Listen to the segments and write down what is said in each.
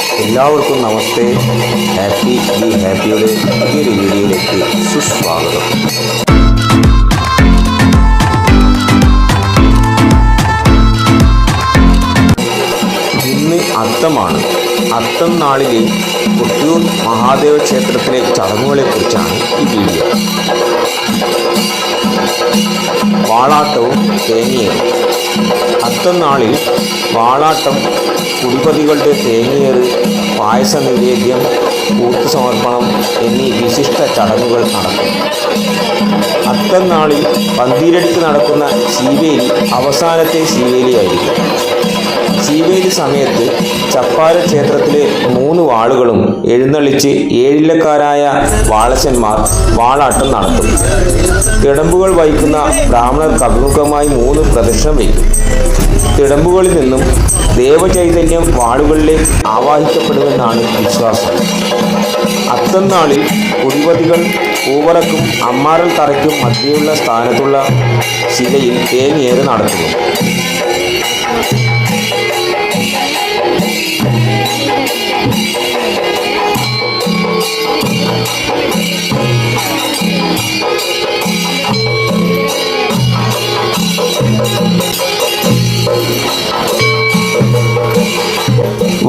എല്ലാവർക്കും നമസ്തേ. Happy be ഹാപ്പിയുടെ പുതിയൊരു വീഡിയോയിലേക്ക് സുസ്വാഗതം. ഇന്ന് അത്തമാണ്. അത്തം നാളിലെ കൊട്ടിയൂർ മഹാദേവ ക്ഷേത്രത്തിലെ ചടങ്ങുകളെക്കുറിച്ചാണ് ഈ വീഡിയോ. വാളാട്ടവും തേങ്ങയേറും. അത്തം നാളിൽ വാളാട്ടം, കുടിപതികളുടെ തേങ്ങയേറ്, പായസ നിവേദ്യം, കൂട്ടുസമർപ്പണം എന്നീ വിശിഷ്ട ചടങ്ങുകൾ നടക്കും. അത്തം നാളിൽ പന്തീരടിക്ക് നടക്കുന്ന ശീവേലി അവസാനത്തെ ശീവേലിയായിരിക്കും. ശീവേലി സമയത്ത് ചപ്പാര ക്ഷേത്രത്തിലെ 3 വാളുകളും എഴുന്നള്ളിച്ച് ഏഴില്ലക്കാരായ വാളച്ചന്മാർ വാളാട്ടം നടത്തും. തിടമ്പുകൾ വഹിക്കുന്ന ബ്രാഹ്മണർക്ക് അഭിമുഖമായി 3 പ്രദക്ഷിണം വയ്ക്കും. തിടമ്പുകളിൽ നിന്നും ദേവചൈതന്യം വാളുകളിലേക്ക് ആവാഹിക്കപ്പെടുമെന്നാണ് വിശ്വാസം. അത്തം നാളിൽ കുടിപതികൾ പൂവറക്കും അമ്മാറൽ തറയ്ക്കും മധ്യയുള്ള സ്ഥാനത്തുള്ള ശിലയിൽ തേങ്ങയേറ് നടത്തുന്നു.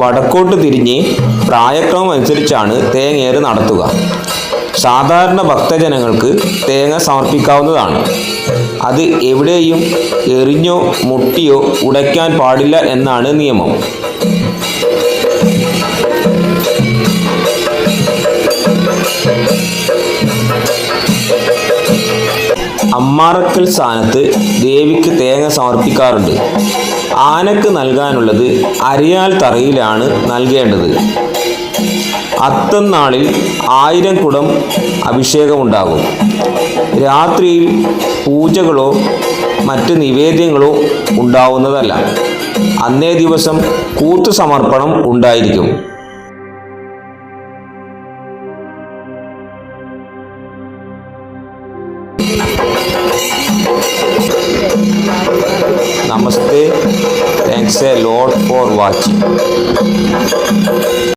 വടക്കോട്ട് തിരിഞ്ഞ് പ്രായക്രമം അനുസരിച്ചാണ് തേങ്ങയേറ് നടത്തുക. സാധാരണ ഭക്തജനങ്ങൾക്ക് തേങ്ങ സമർപ്പിക്കാവുന്നതാണ്. അത് എവിടെയും എറിഞ്ഞോ മുട്ടിയോ ഉടയ്ക്കാൻ പാടില്ല എന്നാണ് നിയമം. അമ്മാറക്കൽ സ്ഥാനത്ത് ദേവിക്ക് തേങ്ങ സമർപ്പിക്കാറുണ്ട്. ആനക്ക് നൽകാനുള്ളത് അരിയാൽ തറയിലാണ് നൽകേണ്ടത്. അത്തം നാളിൽ 1000 കുടം അഭിഷേകമുണ്ടാകും. രാത്രിയിൽ പൂജകളോ മറ്റ് നിവേദ്യങ്ങളോ ഉണ്ടാവുന്നതല്ല. അന്നേ ദിവസം കൂത്തുസമർപ്പണം ഉണ്ടായിരിക്കും. Namaste. Thanks a lot for watching.